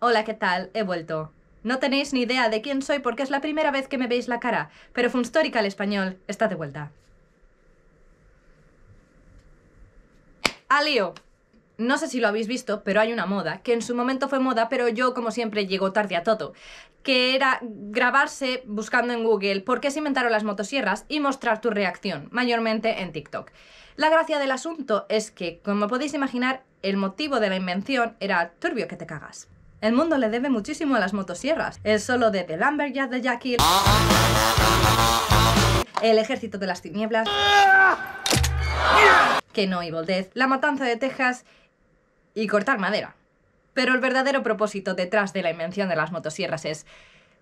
Hola, ¿qué tal? He vuelto. No tenéis ni idea de quién soy porque es la primera vez que me veis la cara, pero Funstórica el español está de vuelta. ¡Al lío! No sé si lo habéis visto, pero hay una moda, que en su momento fue moda, pero yo, como siempre, llego tarde a todo, que era grabarse buscando en Google por qué se inventaron las motosierras y mostrar tu reacción, mayormente en TikTok. La gracia del asunto es que, como podéis imaginar, el motivo de la invención era turbio que te cagas. El mundo le debe muchísimo a las motosierras. El solo de The Lumberjack de Jackie, el ejército de las tinieblas, que no Evil Dead, la matanza de Texas y cortar madera. Pero el verdadero propósito detrás de la invención de las motosierras es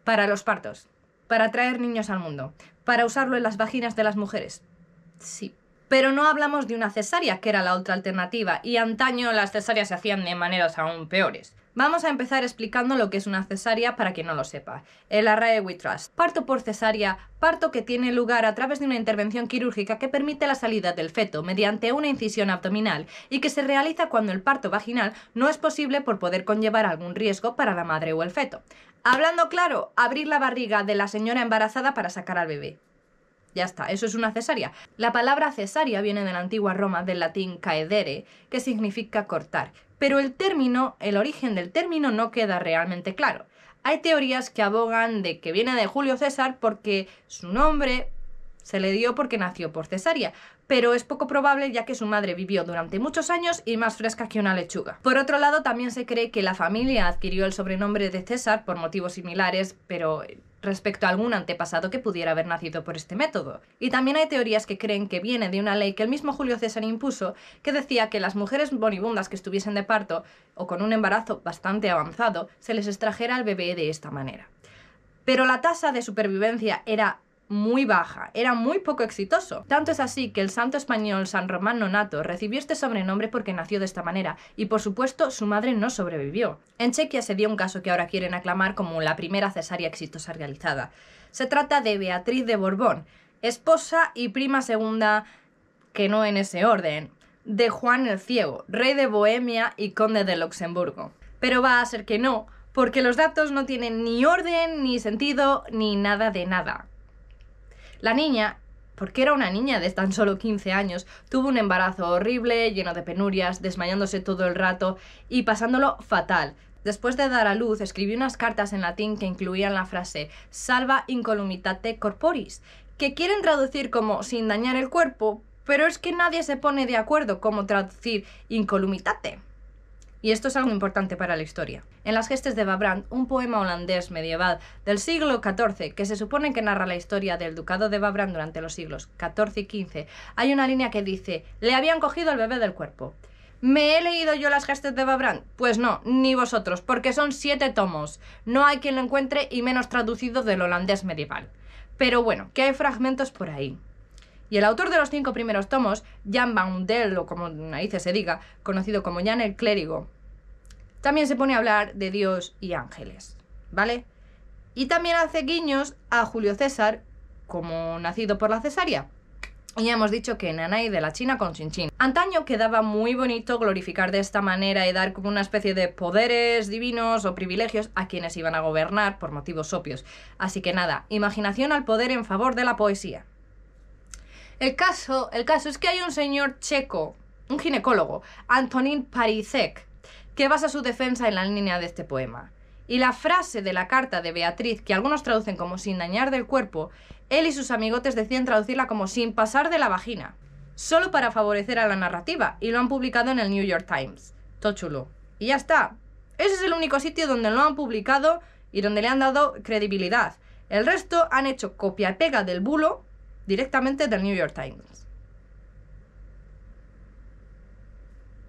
para los partos, para traer niños al mundo, para usarlo en las vaginas de las mujeres. Sí. Pero no hablamos de una cesárea, que era la otra alternativa, y antaño las cesáreas se hacían de maneras aún peores. Vamos a empezar explicando lo que es una cesárea para quien no lo sepa. El Arrae We Trust. Parto por cesárea, parto que tiene lugar a través de una intervención quirúrgica que permite la salida del feto mediante una incisión abdominal y que se realiza cuando el parto vaginal no es posible por poder conllevar algún riesgo para la madre o el feto. Hablando claro, abrir la barriga de la señora embarazada para sacar al bebé. Ya está, eso es una cesárea. La palabra cesárea viene de la antigua Roma, del latín caedere, que significa cortar. Pero el origen del término no queda realmente claro. Hay teorías que abogan de que viene de Julio César porque su nombre se le dio porque nació por cesárea, pero es poco probable ya que su madre vivió durante muchos años y más fresca que una lechuga. Por otro lado, también se cree que la familia adquirió el sobrenombre de César por motivos similares, pero respecto a algún antepasado que pudiera haber nacido por este método. Y también hay teorías que creen que viene de una ley que el mismo Julio César impuso, que decía que las mujeres moribundas que estuviesen de parto o con un embarazo bastante avanzado, se les extrajera al bebé de esta manera. Pero la tasa de supervivencia era muy baja, era muy poco exitoso. Tanto es así que el santo español San Román Nonato recibió este sobrenombre porque nació de esta manera y por supuesto su madre no sobrevivió. En Chequia se dio un caso que ahora quieren aclamar como la primera cesárea exitosa realizada. Se trata de Beatriz de Borbón, esposa y prima segunda, que no en ese orden, de Juan el Ciego, rey de Bohemia y conde de Luxemburgo. Pero va a ser que no, porque los datos no tienen ni orden, ni sentido, ni nada de nada. La niña, porque era una niña de tan solo 15 años, tuvo un embarazo horrible, lleno de penurias, desmayándose todo el rato y pasándolo fatal. Después de dar a luz, escribió unas cartas en latín que incluían la frase «salva incolumitate corporis», que quieren traducir como «sin dañar el cuerpo», pero es que nadie se pone de acuerdo cómo traducir incolumitate. Y esto es algo importante para la historia. En las Gestes de Wabrand, un poema holandés medieval del siglo XIV, que se supone que narra la historia del ducado de Wabrand durante los siglos XIV y XV, hay una línea que dice «le habían cogido el bebé del cuerpo». ¿Me he leído yo las Gestes de Wabrand? Pues no, ni vosotros, porque son 7 tomos. No hay quien lo encuentre y menos traducido del holandés medieval. Pero bueno, que hay fragmentos por ahí. Y el autor de los 5 primeros tomos, Jan van Del, o como narices se diga, conocido como Jan el Clérigo, también se pone a hablar de Dios y ángeles, ¿vale? Y también hace guiños a Julio César, como nacido por la cesárea. Y ya hemos dicho que Nanay de la China con Chin Chin. Antaño quedaba muy bonito glorificar de esta manera y dar como una especie de poderes divinos o privilegios a quienes iban a gobernar por motivos obvios. Así que nada, imaginación al poder en favor de la poesía. El caso es que hay un señor checo, un ginecólogo, Antonín Parizek, que basa su defensa en la línea de este poema. Y la frase de la carta de Beatriz, que algunos traducen como sin dañar del cuerpo, él y sus amigotes deciden traducirla como sin pasar de la vagina, solo para favorecer a la narrativa, y lo han publicado en el New York Times. Todo chulo. Y ya está. Ese es el único sitio donde lo han publicado y donde le han dado credibilidad. El resto han hecho copia y pega del bulo directamente del New York Times.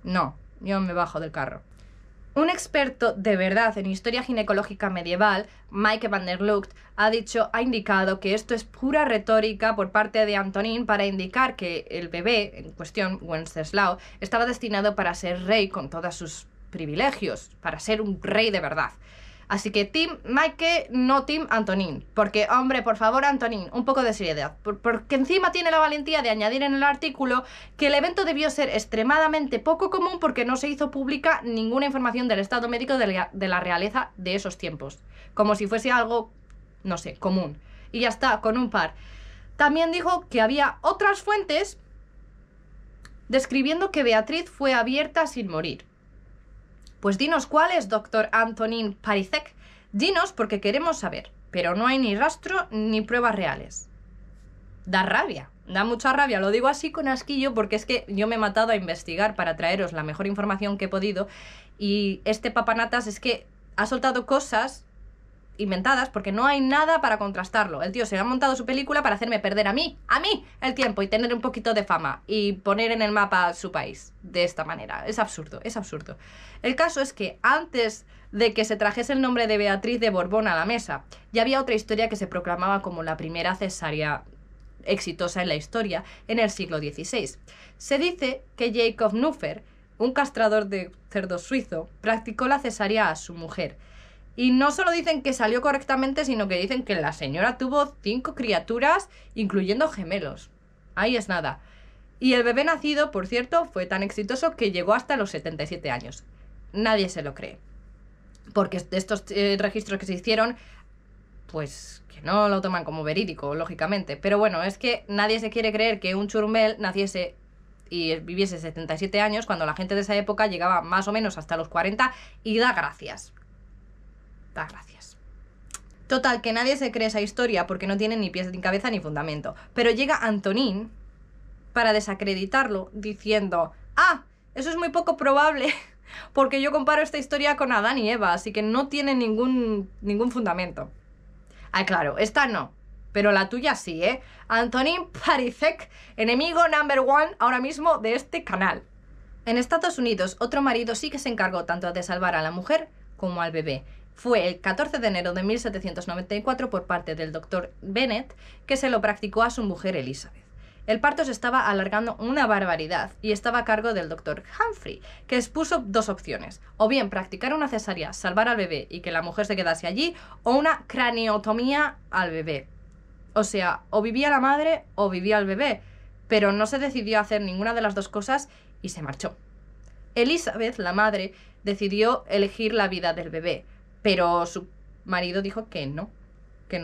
No, yo me bajo del carro. Un experto de verdad en historia ginecológica medieval, Mike van der Lugt, ha indicado que esto es pura retórica por parte de Antonín para indicar que el bebé en cuestión, Wenceslao, estaba destinado para ser rey con todos sus privilegios, para ser un rey de verdad. Así que Team Maike, no Team Antonin. Porque, hombre, por favor, Antonin, un poco de seriedad. Porque encima tiene la valentía de añadir en el artículo que el evento debió ser extremadamente poco común porque no se hizo pública ninguna información del estado médico de la realeza de esos tiempos. Como si fuese algo, no sé, común. Y ya está, con un par. También dijo que había otras fuentes describiendo que Beatriz fue abierta sin morir. Pues dinos cuáles, doctor Antonin Parizek. Dinos porque queremos saber, pero no hay ni rastro ni pruebas reales. Da rabia, da mucha rabia, lo digo así con asquillo porque es que yo me he matado a investigar para traeros la mejor información que he podido y este papanatas es que ha soltado cosas inventadas porque no hay nada para contrastarlo. El tío se ha montado su película para hacerme perder a mí, el tiempo y tener un poquito de fama y poner en el mapa su país de esta manera. Es absurdo, es absurdo. El caso es que antes de que se trajese el nombre de Beatriz de Borbón a la mesa, ya había otra historia que se proclamaba como la primera cesárea exitosa en la historia en el siglo XVI. Se dice que Jacob Nuffer, un castrador de cerdo suizo, practicó la cesárea a su mujer. Y no solo dicen que salió correctamente, sino que dicen que la señora tuvo 5 criaturas, incluyendo gemelos. Ahí es nada. Y el bebé nacido, por cierto, fue tan exitoso que llegó hasta los 77 años. Nadie se lo cree. Porque de estos registros que se hicieron, pues que no lo toman como verídico, lógicamente. Pero bueno, es que nadie se quiere creer que un churumbel naciese y viviese 77 años cuando la gente de esa época llegaba más o menos hasta los 40 y da gracias. Da gracias. Total, que nadie se cree esa historia porque no tiene ni pies ni cabeza ni fundamento. Pero llega Antonin para desacreditarlo diciendo: ah, eso es muy poco probable porque yo comparo esta historia con Adán y Eva, así que no tiene ningún fundamento. Ah, claro, esta no, pero la tuya sí, ¿eh? Antonin Parizek, enemigo #1 ahora mismo de este canal. En Estados Unidos, otro marido sí que se encargó tanto de salvar a la mujer como al bebé. Fue el 14 de enero de 1794 por parte del doctor Bennett, que se lo practicó a su mujer Elizabeth. El parto se estaba alargando una barbaridad y estaba a cargo del doctor Humphrey, que expuso 2 opciones: o bien practicar una cesárea, salvar al bebé y que la mujer se quedase allí, o una craneotomía al bebé. O sea, o vivía la madre o vivía el bebé, pero no se decidió a hacer ninguna de las 2 cosas y se marchó. Elizabeth, la madre, decidió elegir la vida del bebé, pero su marido dijo que no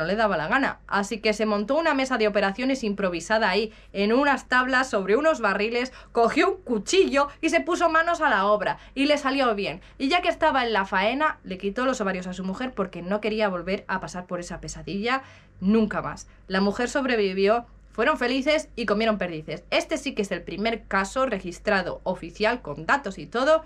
le daba la gana. Así que se montó una mesa de operaciones improvisada ahí, en unas tablas sobre unos barriles, cogió un cuchillo y se puso manos a la obra. Y le salió bien. Y ya que estaba en la faena, le quitó los ovarios a su mujer porque no quería volver a pasar por esa pesadilla nunca más. La mujer sobrevivió, fueron felices y comieron perdices. Este sí que es el primer caso registrado oficial con datos y todo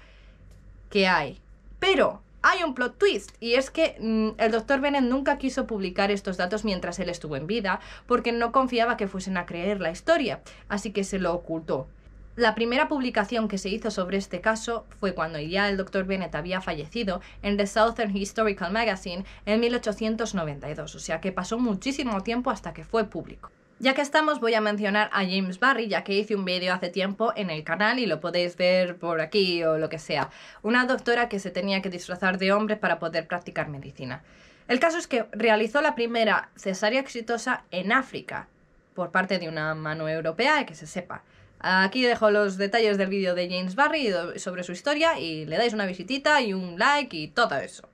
que hay. Pero hay un plot twist, y es que el doctor Bennett nunca quiso publicar estos datos mientras él estuvo en vida, porque no confiaba que fuesen a creer la historia, así que se lo ocultó. La primera publicación que se hizo sobre este caso fue cuando ya el doctor Bennett había fallecido en The Southern Historical Magazine en 1892, o sea que pasó muchísimo tiempo hasta que fue público. Ya que estamos, voy a mencionar a James Barry, ya que hice un vídeo hace tiempo en el canal y lo podéis ver por aquí o lo que sea. Una doctora que se tenía que disfrazar de hombre para poder practicar medicina. El caso es que realizó la primera cesárea exitosa en África, por parte de una mano europea, que se sepa. Aquí dejo los detalles del vídeo de James Barry sobre su historia y le dais una visitita y un like y todo eso.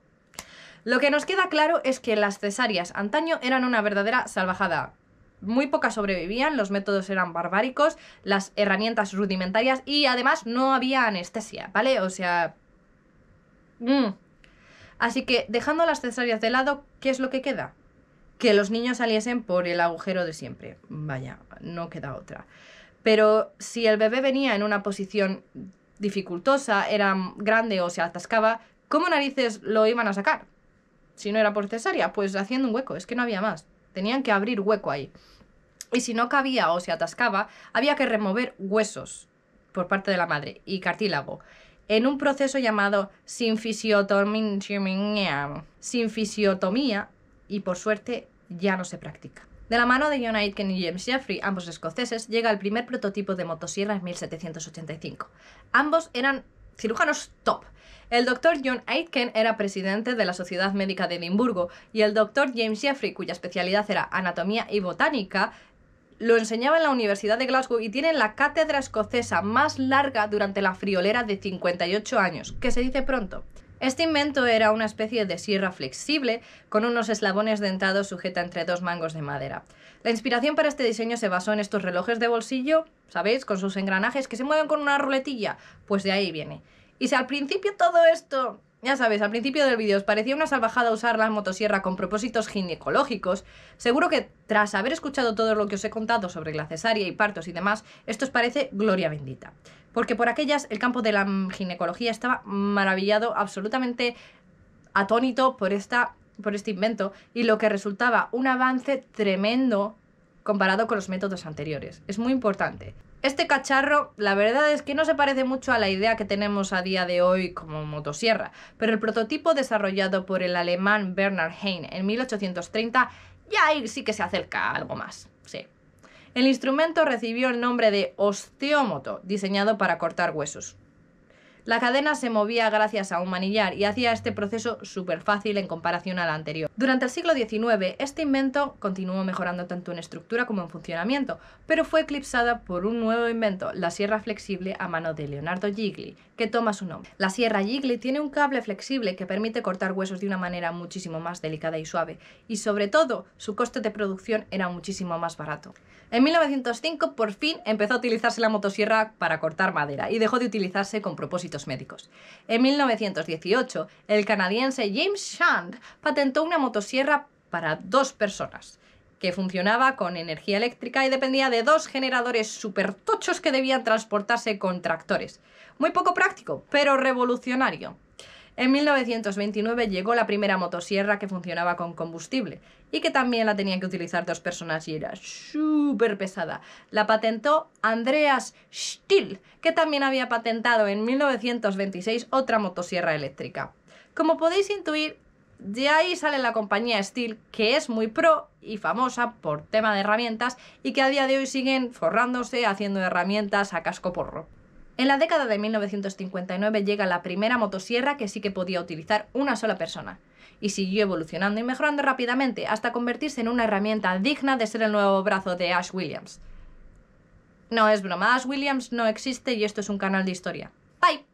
Lo que nos queda claro es que las cesáreas antaño eran una verdadera salvajada. Muy pocas sobrevivían, los métodos eran barbáricos, las herramientas rudimentarias y además no había anestesia, ¿vale? O sea... Así que, dejando las cesáreas de lado, ¿qué es lo que queda? Que los niños saliesen por el agujero de siempre. Vaya, no queda otra. Pero si el bebé venía en una posición dificultosa, era grande o se atascaba, ¿cómo narices lo iban a sacar? Si no era por cesárea, pues haciendo un hueco, es que no había más. Tenían que abrir hueco ahí. Y si no cabía o se atascaba, había que remover huesos por parte de la madre y cartílago en un proceso llamado sinfisiotomía, y por suerte ya no se practica. De la mano de John Aitken y James Jeffrey, ambos escoceses, llega el primer prototipo de motosierra en 1785. Ambos eran cirujanos top. El Dr. John Aitken era presidente de la Sociedad Médica de Edimburgo y el Dr. James Jeffrey, cuya especialidad era anatomía y botánica, lo enseñaba en la Universidad de Glasgow y tiene la cátedra escocesa más larga durante la friolera de 58 años, que se dice pronto. Este invento era una especie de sierra flexible con unos eslabones dentados sujeta entre dos mangos de madera. La inspiración para este diseño se basó en estos relojes de bolsillo, ¿sabéis? Con sus engranajes que se mueven con una ruletilla. Pues de ahí viene. Y si al principio todo esto, ya sabéis, al principio del vídeo os parecía una salvajada usar la motosierra con propósitos ginecológicos, seguro que tras haber escuchado todo lo que os he contado sobre la cesárea y partos y demás, esto os parece gloria bendita. Porque por aquellas el campo de la ginecología estaba maravillado, absolutamente atónito por este invento y lo que resultaba un avance tremendo comparado con los métodos anteriores. Es muy importante. Este cacharro, la verdad es que no se parece mucho a la idea que tenemos a día de hoy como motosierra, pero el prototipo desarrollado por el alemán Bernhard Heine en 1830 ya ahí sí que se acerca a algo más, sí. El instrumento recibió el nombre de osteómoto, diseñado para cortar huesos. La cadena se movía gracias a un manillar y hacía este proceso súper fácil en comparación al anterior. Durante el siglo XIX, este invento continuó mejorando tanto en estructura como en funcionamiento, pero fue eclipsada por un nuevo invento, la sierra flexible a mano de Leonardo Gigli, que toma su nombre. La sierra Gigli tiene un cable flexible que permite cortar huesos de una manera muchísimo más delicada y suave, y sobre todo, su coste de producción era muchísimo más barato. En 1905, por fin, empezó a utilizarse la motosierra para cortar madera y dejó de utilizarse con propósitos médicos. En 1918, el canadiense James Shand patentó una motosierra para 2 personas, que funcionaba con energía eléctrica y dependía de 2 generadores supertochos que debían transportarse con tractores. Muy poco práctico, pero revolucionario. En 1929 llegó la primera motosierra que funcionaba con combustible y que también la tenían que utilizar 2 personas y era súper pesada. La patentó Andreas Stihl, que también había patentado en 1926 otra motosierra eléctrica. Como podéis intuir, de ahí sale la compañía Stihl, que es muy pro y famosa por tema de herramientas y que a día de hoy siguen forrándose haciendo herramientas a cascoporro. En la década de 1959 llega la primera motosierra que sí que podía utilizar una sola persona, y siguió evolucionando y mejorando rápidamente hasta convertirse en una herramienta digna de ser el nuevo brazo de Ash Williams. No es broma, Ash Williams no existe y esto es un canal de historia. Bye.